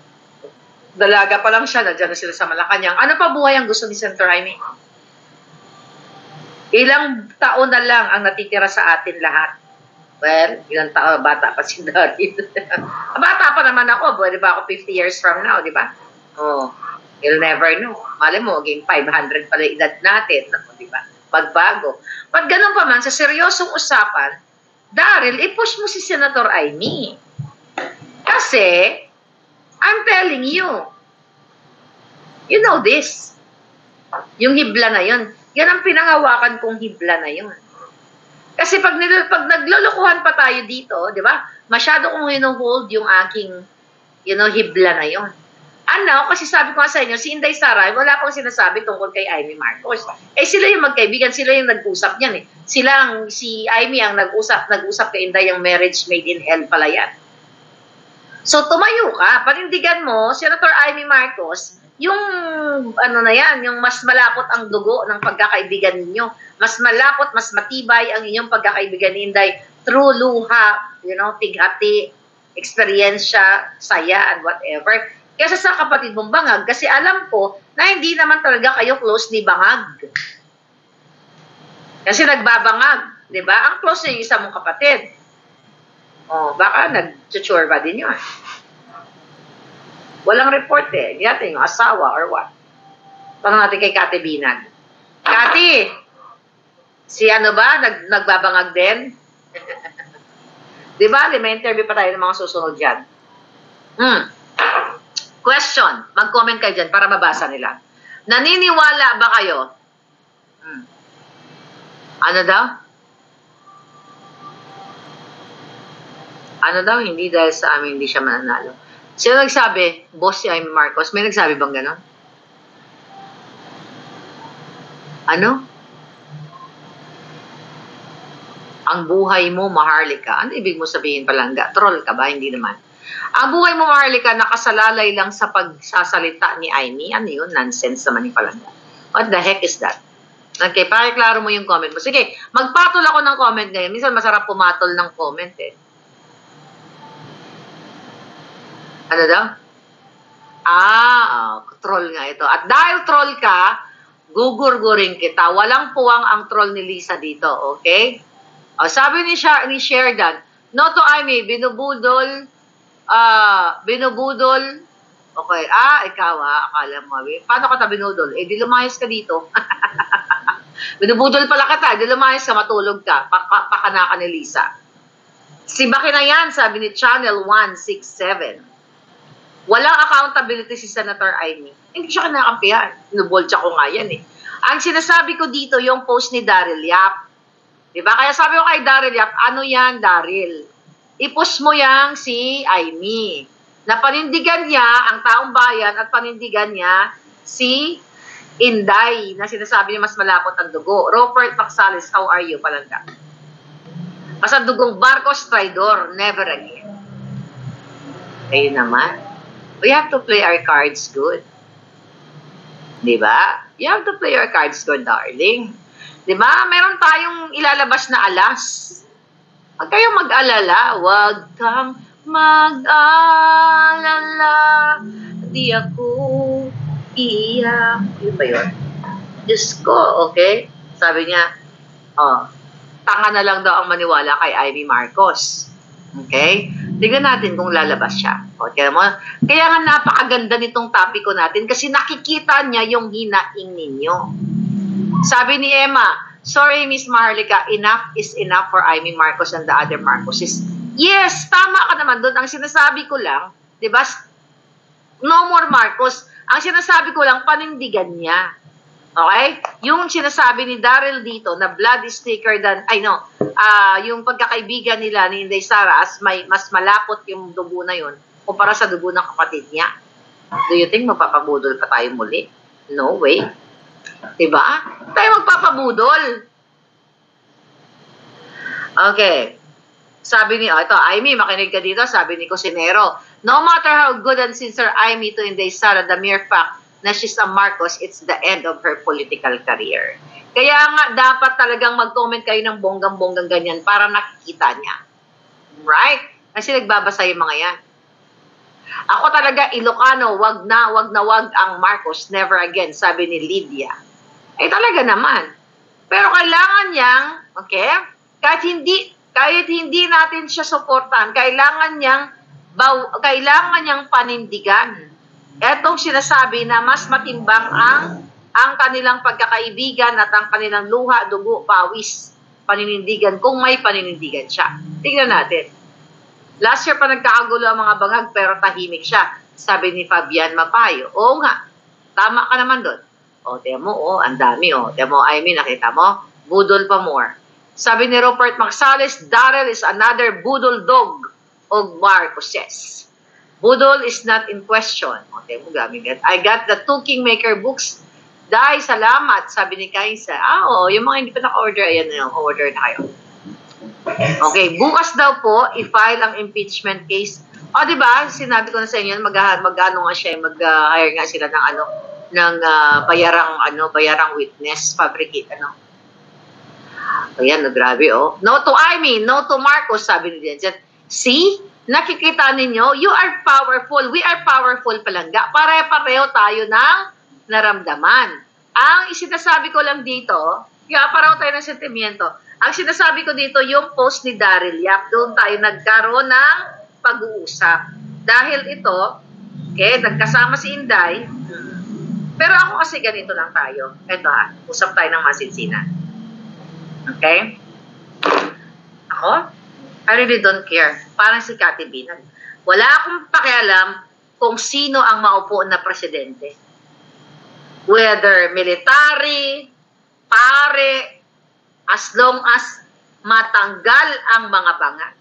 Dalaga pa lang siya, nandiyan na sila sa Malacanang. Ano pa buhay ang gusto ni Senator Amy? Ilang taon na lang ang natitira sa atin lahat. Well, ilang taon, bata pa si Daryl. Bata pa naman ako, pwede ba ako 50 years from now, di ba? Oh, you'll never know. Mali mo, maging 500 pala edad natin, di ba? Pagbago. Pag ganun pa man, sa seryosong usapan, Daryl, i-push mo si Senator Amy. Kasi, I'm telling you, you know this. Yung hibla na yun, yan ang pinangawakan kong hibla na yun. Kasi pag naglulukuhan pa tayo dito, di ba? Masyado kong hino-hold yung aking, hibla na yun. Ano, kasi sabi ko nga sa inyo, si Inday Sara, wala pang sinasabi tungkol kay Amy Marcos. Sila yung magkaibigan, sila yung nag-usap niyan eh. Si Amy ang nag-usap kay Inday, yung marriage made in hell pala yan. So, tumayo ka, panindigan mo, Senator Amy Marcos, yung yung mas malapot ang dugo ng pagkakaibigan ninyo. Mas malapot, mas matibay ang inyong pagkakaibigan ni Inday through luha, tighati, eksperyensya, saya, and whatever. Kesa sa kapatid mong bangag, kasi alam ko na hindi naman talaga kayo close ni bangag. Kasi nagbabangag, di ba? Ang close niya yung isa mong kapatid. O, baka nag-chuchur ba din yun? Walang report eh. Hindi natin yung asawa or what. Tanong natin kay Kati Binag. Kati, si nagbabangag din? Di ba? May interview pa tayo ng mga susunod dyan. Question. Mag-comment kayo dyan para mabasa nila. Naniniwala ba kayo? Ano daw? Ano daw? Hindi dahil sa amin hindi siya mananalo. Sino nagsabi? Boss si Amy Marcos. May nagsabi bang gano'n? Ano? Ang buhay mo, Maharlika. Ano ibig mo sabihin, Palangga? Troll ka ba? Hindi naman. Ang buhay mo, Maharlika, nakasalalay lang sa pagsasalita ni Amy. Ano yun? Nonsense naman ni Palangga. What the heck is that? Okay, pakiklaro mo yung comment mo. Sige, magpatol ako ng comment ngayon. Minsan masarap pumatol ng comment eh. Ano daw? Troll nga ito. At dahil troll ka, gugurgurin kita. Walang puwang ang troll ni Lisa dito, okay? Sabi ni Sheridan, no to Amy, binubudol, okay, ikaw akala mo, paano ka binudol? Di lumayas ka dito. Binubudol pala kita, di lumayas ka, matulog ka, pakana ka ni Lisa. Si Baki na yan, sabi ni Channel 167. Walang accountability si Senator Amy. Hindi siya kinakampihan. Inubolcha ko nga yan eh. Ang sinasabi ko dito, yung post ni Daryl Yap. Diba? Kaya sabi ko kay Daryl Yap, ano yan, Daryl? I-post mo yang si Amy. Na panindigan niya ang taong bayan at panindigan niya si Inday na sinasabi niya mas malapot ang dugo. Robert Paxales, how are you, Palangga? Basta dugong Marcos traidor, never again. Ayun naman. We have to play our cards good. Diba? You have to play your cards good, darling. Diba? Meron tayong ilalabas na alas. Huwag kayong mag-alala. Huwag kang mag-alala. Di ako iiyak. Yun ba yun? Diyos ko, okay? Sabi niya, tanga na lang daw ang maniwala kay Amy Marcos. Okay? Tignan natin kung lalabas siya. Okay mo? Kaya nga napakaganda nitong topiko natin kasi nakikita niya yung hinaing ninyo. Sabi ni Emma, sorry Miss Maharlika, enough is enough for Amy Marcos and the other Marcoses. Yes, tama ka naman doon. Ang sinasabi ko lang, di ba? No more Marcos. Ang sinasabi ko lang, panindigan niya. Okay? Yung sinasabi ni Daryl dito na blood is thicker than, yung pagkakaibigan nila ni Inday Sara as mas malapot yung dugo na yun kumpara sa dugo ng kapatid niya. Do you think magpapabudol pa tayo muli? No way. Diba? Tayo magpapabudol. Okay. Sabi ni, ito, Aimee, makinig ka dito, sabi ni Cusinero, no matter how good and sincere Aimee to Inday Sara, the mere fact na she's a Marcos, it's the end of her political career. Kaya nga, dapat talagang mag-comment kayo ng bonggang-bonggang ganyan para nakikita niya. Right? Kasi nagbabasa yung mga yan. Ako talaga, Ilocano, wag ang Marcos, never again, sabi ni Lydia. Eh talaga naman. Pero kailangan niyang, okay, kahit hindi natin siya suportahan, kailangan niyang panindigan. Etong sinasabi na mas matimbang ang kanilang pagkakaibigan at ang kanilang luha, dugo, pawis, paninindigan, kung may paninindigan siya. Tingnan natin. Last year pa nagkakagulo ang mga bangag pero tahimik siya. Sabi ni Fabian Mapayo. Oo nga, tama ka naman doon. O, tiyan mo, ang dami, tiyan mo, Aimee, nakita mo? Budol pa more. Sabi ni Rupert Magsales, Daryl is another budol dog of Marcoses. Budol is not in question. O, tiyan mo, gamit. I got the two Kingmaker books. Dahil salamat, sabi ni Kaisa. Yung mga hindi pa naka-order, ayan na yung order na kayo. Okay, bukas daw po, i-file ang impeachment case. Di ba? Sinabi ko na sa inyo, mag-ano nga siya, mag-hire nga sila ng bayarang witness, fabricate, Ayan, grabe, No to Aimee, no to Marcos, sabi ni Jensen. See? Nakikita ninyo, you are powerful, we are powerful palangga. Pare-pareho tayo ng naramdaman. Ang sinasabi ko lang dito, pareho tayo ng sentimiento. Ang sinasabi ko dito, yung post ni Daryl Yap, doon tayo nagkaroon ng pag-uusap. Dahil ito, nagkasama si Inday, pero ako kasi ganito lang tayo. Ito usap tayo ng masinsinan. Okay? Ako, I really don't care. Parang si Cathy Binag. Wala akong pakialam kung sino ang maupo na presidente. Whether military, pare, as long as matanggal ang mga bangat,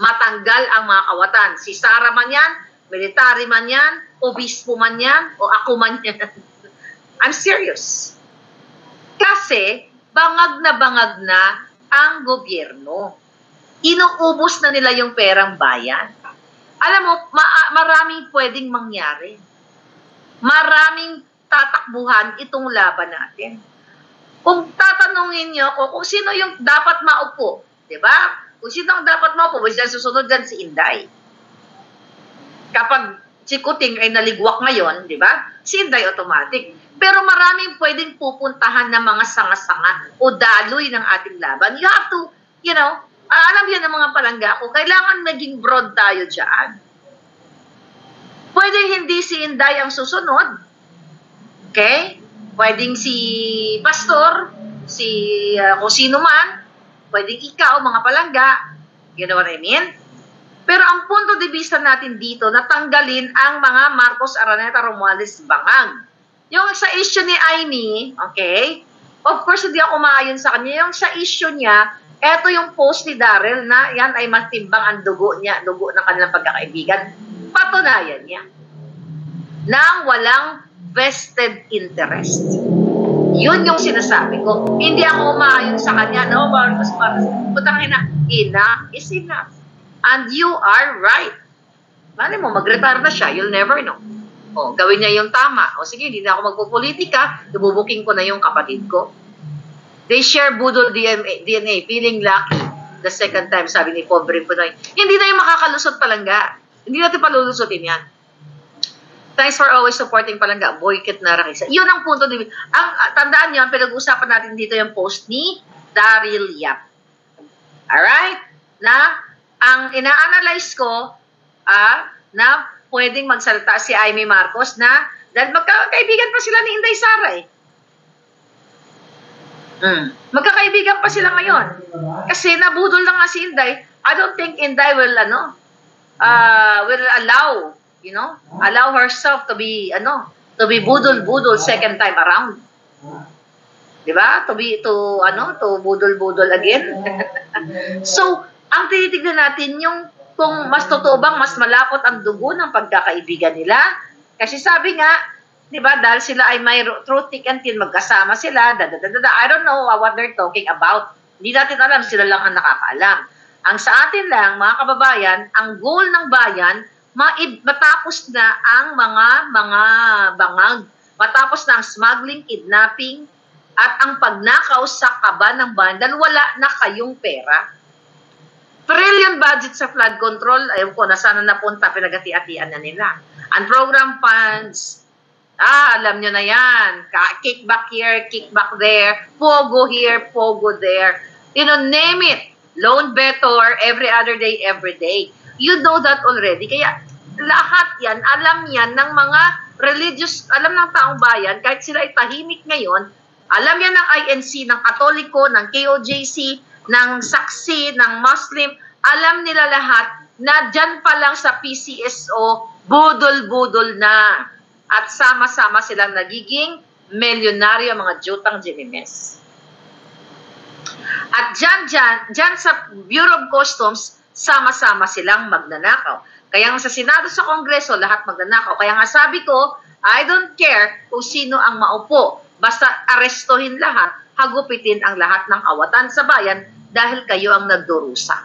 matanggal ang mga kawatan. Si Sara man yan, military man yan, obispo man yan, o ako man yan. I'm serious. Kasi, bangag na ang gobyerno. Inuubos na nila yung perang bayan. Alam mo, maraming pwedeng mangyari. Maraming tatakbuhan itong laban natin. Kung tatanungin niyo ako kung sino yung dapat maupo, di ba? Kung sino ang dapat maupo, susunod dyan si Inday. Kapag si Kuting ay naligwak ngayon, di ba? Si Inday automatic. Pero maraming pwedeng pupuntahan ng mga sanga-sanga o daloy ng ating laban. You have to, alam yan ng mga palangga ko, kailangan maging broad tayo dyan. Pwedeng hindi si Inday ang susunod. Okay? Pwedeng si pastor, kung sino man, pwedeng ikaw, mga palangga, you know what I mean? Pero ang punto de vista natin dito, natanggalin ang mga Marcos, Araneta, Romualdez, Bangag. Yung sa issue ni Aimee, okay, of course hindi ako maayon sa kanya, yung sa issue niya, eto yung post ni Daryl na yan ay matimbang ang dugo niya, dugo ng kanilang pagkakaibigan. Patunayan niya. Nang walang vested interest. Yun yung sinasabi ko. Hindi ako umaayon sa kanya. No, Marcos, putang ina is enough. And you are right. Mali mo, mag-retire na siya. You'll never know. Gawin niya yung tama. Sige, hindi na ako magpupolitika. Ibubuking ko na yung kapatid ko. They share budol DNA. Feeling lucky. The second time, sabi ni Pobre Punoy. Hindi na yung makakalusot palangga. Hindi natin palulusotin yan. Thanks for always supporting palangga. Boycott na Rakisa. Yun ang punto. Tandaan nyo, ang pinag-uusapan natin dito yung post ni Daryl Yap. Alright? Na, ang ina-analyze ko, na pwedeng magsalita si Aimee Marcos na, dahil magkakaibigan pa sila ni Inday Sara Magkakaibigan pa sila ngayon. Kasi nabudol lang nga si Inday. I don't think Inday will allow allow herself to be budol second time around. 'Di ba? To budol again. So, ang tinitignan natin yung kung mas totoo bang mas malapot ang dugo ng pagkakaibigan nila. Kasi sabi nga, 'di ba, dahil sila ay may through thick and thin, magkasama sila, I don't know what they're talking about. Hindi natin alam, sila lang ang nakakaalam. Ang sa atin lang, mga kababayan, ang goal ng bayan, matapos na ang mga bangag, matapos na ang smuggling, kidnapping, at ang pagnakaw sa kaba ng bayan dahil wala na kayong pera. Trillion budget sa flood control, ayun ko, nasaan na napunta, pinagati-atian na nila. Ang program funds, alam nyo na yan, kickback here, kickback there, pogo here, pogo there, you know, name it, loan better, every other day, every day. You know that already, kaya lahat yan, alam yan ng mga religious, alam ng taong bayan, kahit sila ay tahimik ngayon, alam yan ng INC, ng Katoliko, ng KOJC, ng Saksi, ng Muslim, alam nila lahat na dyan pa lang sa PCSO, budol-budol na. At sama-sama silang nagiging milyonaryo mga jutang Ginimes. At dyan sa Bureau of Customs, sama-sama silang magnanakaw. Kaya nga sa Senado, sa Kongreso, lahat magnanakaw. Kaya nga sabi ko, I don't care kung sino ang maupo. Basta arestohin lahat, hagupitin ang lahat ng kawatan sa bayan dahil kayo ang nagdurusa.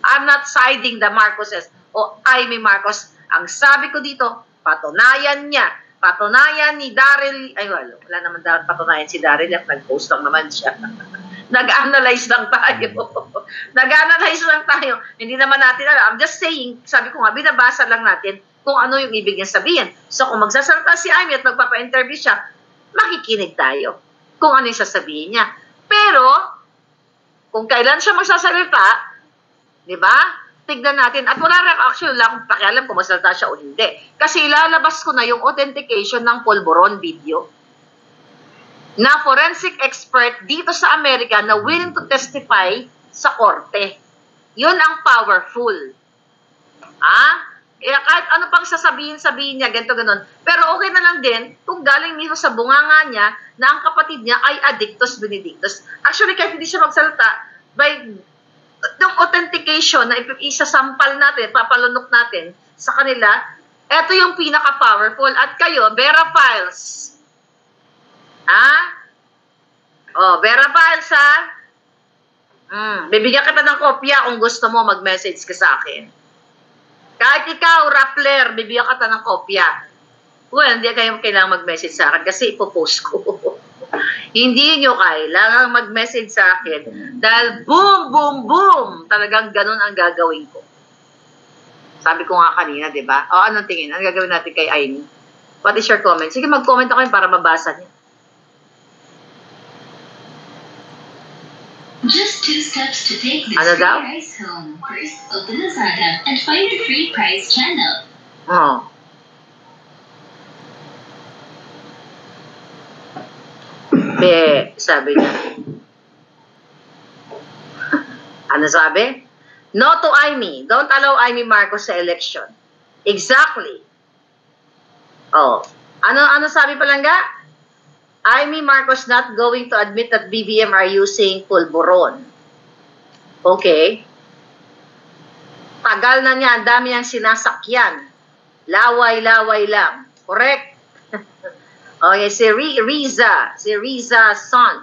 I'm not siding the Marcoses o Amy Marcos. Ang sabi ko dito, patunayan niya. Patunayan ni Daryl, ay wala naman patunayan si Daryl, nag-post lang naman siya. Nag-analyze lang tayo. Nag-analyze lang tayo. Hindi naman natin alam. I'm just saying, sabi ko nga, binabasa lang natin kung ano yung ibig niya sabihin. So kung magsasalita si Amy at magpapa-interview siya, makikinig tayo kung ano yung sasabihin niya. Pero, kung kailan siya magsasalita, di ba? Tignan natin. At wala rin actually wala akong pakialam kung masalita siya o hindi. Kasi ilalabas ko na yung authentication ng Polvoron video na forensic expert dito sa Amerika na willing to testify sa korte. Yun ang powerful. Kaya kahit ano pang sasabihin niya, ganito, ganon. Pero okay na lang din kung galing mismo sa bunganga niya na ang kapatid niya ay addictus benedictus. Actually, kahit hindi siya magsalita, by yung authentication na isasampal natin, papalunok natin sa kanila, eto yung pinaka-powerful. At kayo, Vera Files. Vera Files, bibigyan kita ng kopya kung gusto mo mag-message ka sa akin. Kahit ikaw, Rappler, bibigyan kita ng kopya. Well, hindi kayo kailangang mag-message sa akin kasi ipopost ko. Hindi nyo kailangang mag-message sa akin dahil boom, boom, boom, talagang ganun ang gagawin ko. Sabi ko nga kanina, di ba? Anong tingin? Ang gagawin natin kay Amy? What is your comment? Sige, mag-comment ako yun para mabasa niya. Just 2 steps to take this free prize home. First, open Lazada and find the free prize channel. Sabi niya. Ano sabi? No to Amy. Don't allow Amy Marcos sa election. Exactly. Ano sabi palangga? Amy Marcos not going to admit that BBM are using Polvoron. Okay. Tagal na niya, ang dami niyang sinasakyan. Laway-laway lang. Correct? Okay, si Riza son.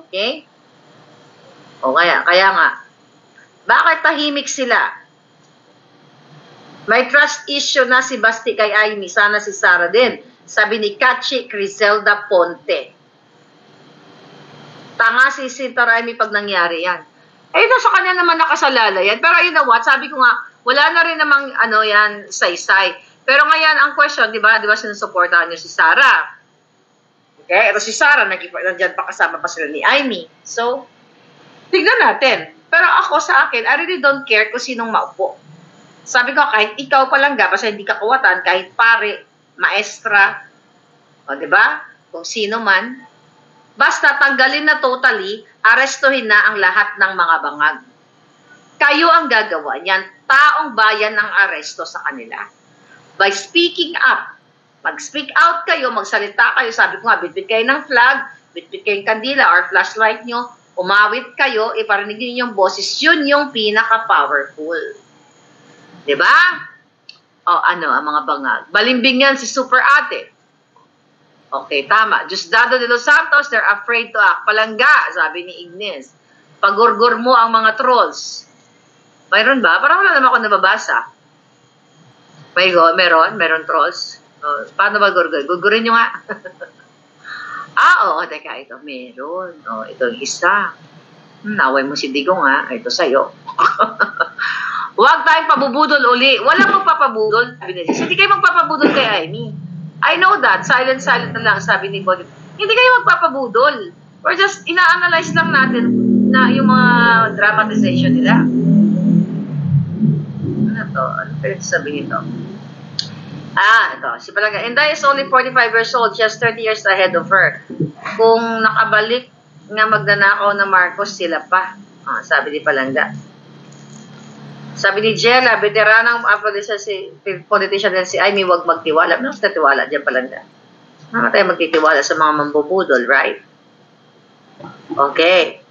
Okay? Kaya nga. Bakit tahimik sila? May trust issue na si Basti kay Amy. Sana si Sara din. Sabi ni Kachi Criselda Ponte. Tanga si Tara Amy pag nangyari yan. Sa kanya naman nakasalala yan. Pero you know what? Sabi ko nga, wala na rin namang yan, saysay. Pero ngayon, ang question, di ba sinusuportahan niyo si Sara? Okay, ito si Sara, nandiyan pa kasama pa sila ni Amy. So, tignan natin. Pero ako sa akin, I really don't care kung sinong maupo. Sabi ko, kahit ikaw pa lang basta hindi ka kawatan, kahit pare, maestra, diba? Kung sino man, basta tanggalin na totally, arestuhin na ang lahat ng mga bangag. Kayo ang gagawa niyan. Taong bayan ang aresto sa kanila. By speaking up, mag-speak out kayo, magsalita kayo, sabi ko nga, bitbit kayo ng flag, bitbit kayo ng kandila or flashlight nyo, umawit kayo, iparinig nyo yung boses, yun yung pinaka-powerful. Diba? Ang mga bangag. Balimbing yan si Super Ate. Okay, tama. Diosdado de los Santos, they're afraid to act. Palangga, sabi ni Ignes. Pagurgur mo ang mga trolls. Mayroon ba? Parang wala naman ako nababasa. Meron trolls. Paano ba gurgur? Gurgurin nyo nga. Oo, teka, ito, meron. Ito yung isa. Naway mo si Digong ha. Ito sa'yo. Huwag tayong pabubudol uli. Walang magpapabudol. Sabi niya, hindi kayo magpapabudol kay Amy. I know that. Silent na lang, sabi ni Bonnie. Hindi kayo magpapabudol. We're just, ina-analyze lang natin na yung mga dramatization nila. Ano to? Ano pwede sabihin ito? Ito. Si Palangga. Inday is only 45 years old. Just 30 years ahead of her. Kung nakabalik nga magnanakaw na Marcos, sila pa. Sabi ni Palangga. Sabi ni Jella, veteranang politician din si Amy, huwag magtiwala. Ano sa tiwala dyan, Palangga? Ano tayo magtitiwala sa mga mambubudol, right? Okay.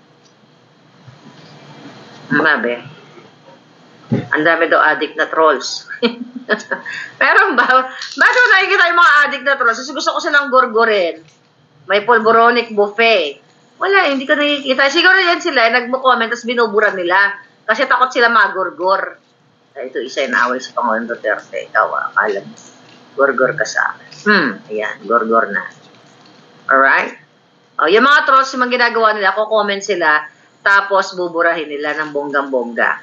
Mabe. Ang dami daw addict na trolls. Meron ba? Bakit mo nakikita yung mga addict na trolls? Kasi gusto ko silang gurgurin. May polboronic buffet. Wala, hindi ko nakikita. Siguro yan sila, nagmo-comment, tapos binubura nila. Kasi takot sila magurgur. Ito isa yung naaway si Pangulong Duterte. Ikaw, akala mo. Gurgur ka sa akin. Ayan, gurgur na. Alright? Yung mga trolls, yung mga ginagawa nila, comment sila, tapos buburahin nila ng bonggang-bongga.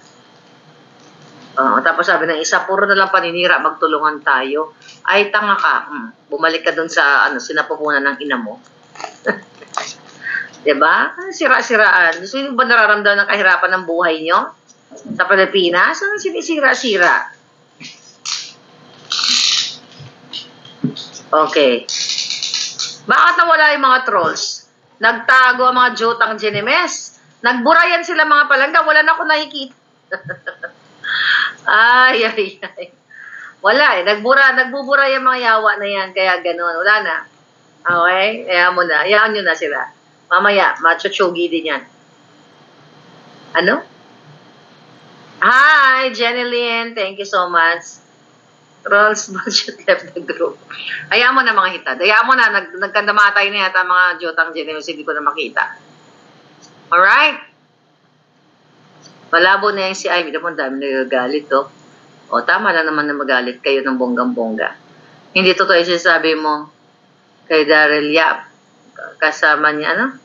Tapos sabi ng isa, puro na lang paninira, magtulungan tayo. Ay, tanga ka. Bumalik ka dun sa sinapupunan ng ina mo. Diba? Sira-siraan. Gusto nyo ba nararamdaman ng kahirapan ng buhay nyo? Sa Pilipinas? Ano sinisira-sira? Okay. Bakit nawala yung mga trolls? Nagtago ang mga Jotang Ginemes. Nagburayan sila mga Palangga. Wala na ako nakikita. Ay. Wala eh. Nagbubura yung mga yawa na yan. Kaya ganun. Wala na. Okay? Hayaan mo na. Hayaan nyo na sila. Mamaya, machuchugi din yan. Ano? Hi, Jenny Lynn. Thank you so much. Trolls budget left the group. Hayaan mo na mga hitad. Hayaan mo na. Nagkandamatay na yata mga Jotang Ginemes. Hindi ko na makita. Alright? Malabo na yung si Ivy. Dami nagagalit, oh. Tama lang naman na magalit kayo ng bonggang-bongga. Hindi totoo yung sinasabi mo kay Daryl Yap. Kasama niya,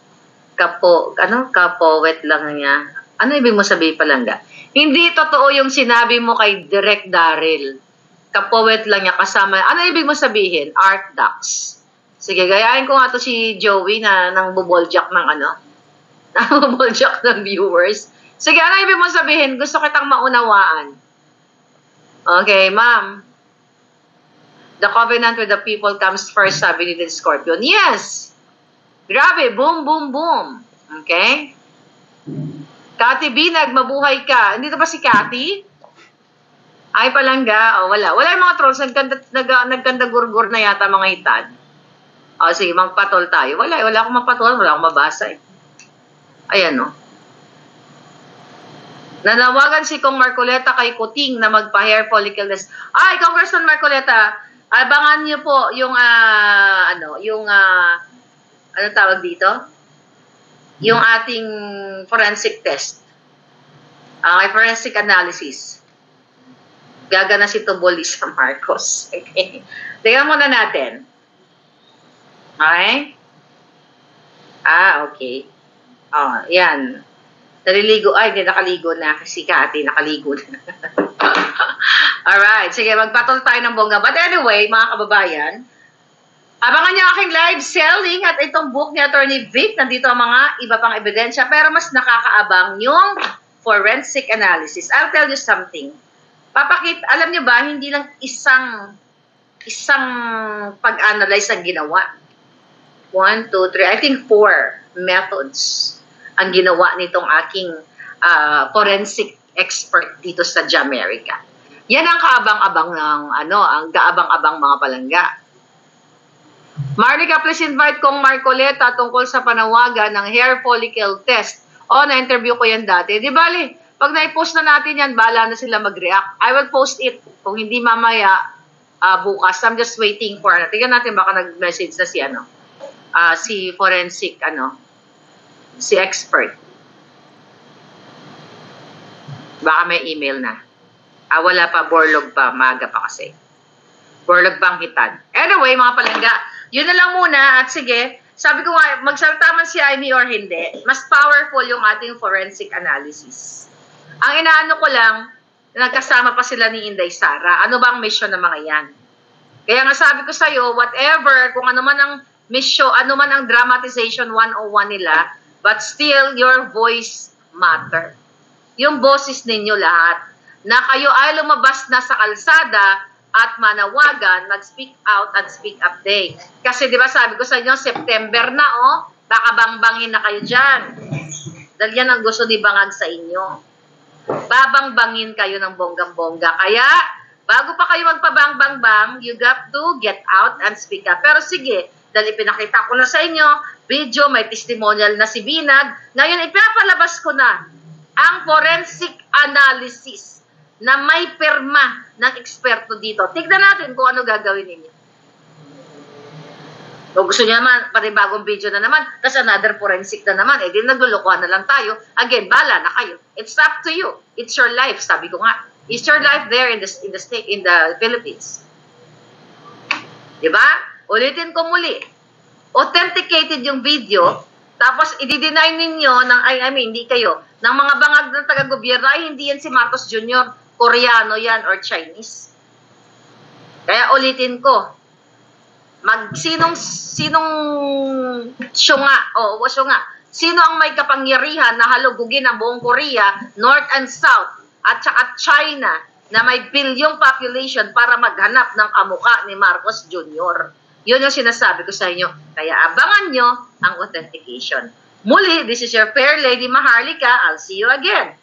kapowet lang niya. Ano ibig mo sabihin, Palangga? Hindi totoo yung sinabi mo kay Direk Daryl. Kapowet lang niya kasama. Ano ibig mo sabihin? Art ducks. Sige, gayahin ko nga to si Joey na nang buboljak ng nang buboljak ng viewers. Sige, ano ibig mo sabihin? Gusto kitang maunawaan. Okay, ma'am. The covenant with the people comes first, sabi ni Del Scorpion. Yes! Grabe, boom, boom, boom. Okay? Cathy Binag, mabuhay ka. Hindi ba si Cathy? Ay, Palangga. Wala. Wala yung mga trolls. Nagkanda-gurgur na yata mga hitad. Sige, magpatol tayo. Wala akong mapatol. Wala akong mabasa eh. Ayan, no? Nanawagan si Kong Marcoleta kay Kuting na magpa-hair follicle test. Ay, Congressman Marcoleta, abangan niyo po yung, ano tawag dito? Yung ating forensic test. Forensic analysis. Gagana si Toboli sa Marcos. Okay. Tingnan muna natin. Okay? Okay. Yan. Naliligo. Ay, hindi nakaligo na. Si Cathy, nakaligo na. Alright. Sige, magpatol tayo ng bongga. But anyway, mga kababayan, abangan niyo aking live selling at itong book ni Attorney Vic. Nandito ang mga iba pang ebidensya. Pero mas nakakaabang yung forensic analysis. I'll tell you something. Alam niyo ba, hindi lang isang pag-analyze ang ginawa. 1, 2, 3, I think 4 methods ang ginawa nitong aking forensic expert dito sa Jamaica. Yan ang kaabang-abang ng ang kaabang-abang mga Palangga. Marlica, please invite Kong Marcoleta tungkol sa panawagan ng hair follicle test. Na-interview ko yan dati. Di bali, pag na-post na natin yan, bahala na sila mag-react. I will post it. Kung hindi mamaya, bukas. I'm just waiting for, tingnan natin baka nag-message na si forensic, si expert. Baka may email na. Wala pa, Borlog pa, maaga pa kasi. Borlog Bangkitan. Anyway, mga palangga, yun na lang muna. At sige, sabi ko nga, magsalita man si Amy or hindi, mas powerful yung ating forensic analysis. Ang inaano ko lang, nagkasama pa sila ni Inday Sara. Ano ba ang mission ng mga yan? Kaya nga sabi ko sa'yo, whatever, kung ano man ang mission, ano man ang dramatization 101 nila, but still, your voice matter. Yung boses ninyo lahat, na kayo ay lumabas na sa kalsada at manawagan, mag-speak out at speak up day. Kasi di ba sabi ko sa inyo, September na, baka bangbangin na kayo dyan. Dahil yan ang gusto ni Bangag sa inyo. Babangbangin kayo ng bonggang-bongga. Kaya, bago pa kayo magpabang-bang-bang, you got to get out and speak up. Pero sige, dahil ipinakita ko na sa inyo, video, may testimonial na si Binag. Ngayon, ipapalabas ko na ang forensic analysis na may pirma ng eksperto dito. Tignan natin kung ano gagawin ninyo. Kung gusto niyo naman, panibagong video na naman, kasi another forensic na naman, di naglulukuhan na lang tayo. Again, bala na kayo. It's up to you. It's your life, sabi ko nga. It's your life there in the Philippines. Diba? Ulitin ko muli. Authenticated yung video, tapos i-deny ninyo ng, hindi kayo, ng mga bangag ng taga-gobyerno, ay hindi yan si Marcos Jr., Koreano yan or Chinese. Kaya ulitin ko, sinong sino ang may kapangyarihan na halugugin ang buong Korea, North and South, at saka China, na may bilyong population para maghanap ng kamukha ni Marcos Jr. Yun yung sinasabi ko sa inyo. Kaya abangan nyo ang authentication. Muli, this is your fair lady Maharlika. I'll see you again.